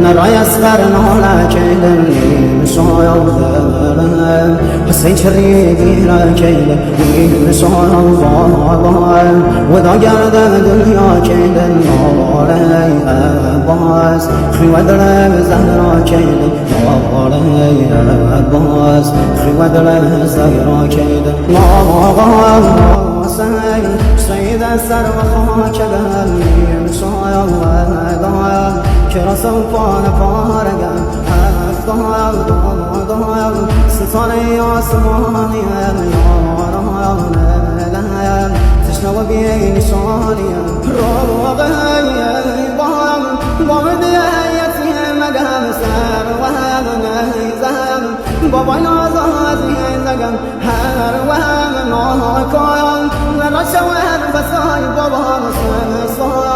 نرى يسخر نولا كيدن مسويا حسين شريدي لا كيدن مسويا وذا قرد دنيا كيدن مولاي أباس خواد زهرا كيدن مولاي أباس خواد زهرا كيدن سيد السر وخاك بهمي مسويا كرا سوفان فارقا ضايا ستاني عصماني يا تشنو بيني شانيا روغي بامدي يتي مقام سار وهم زهم بابا نازازي زقم هر وهم ناكايا نرشوه بساي بابا صار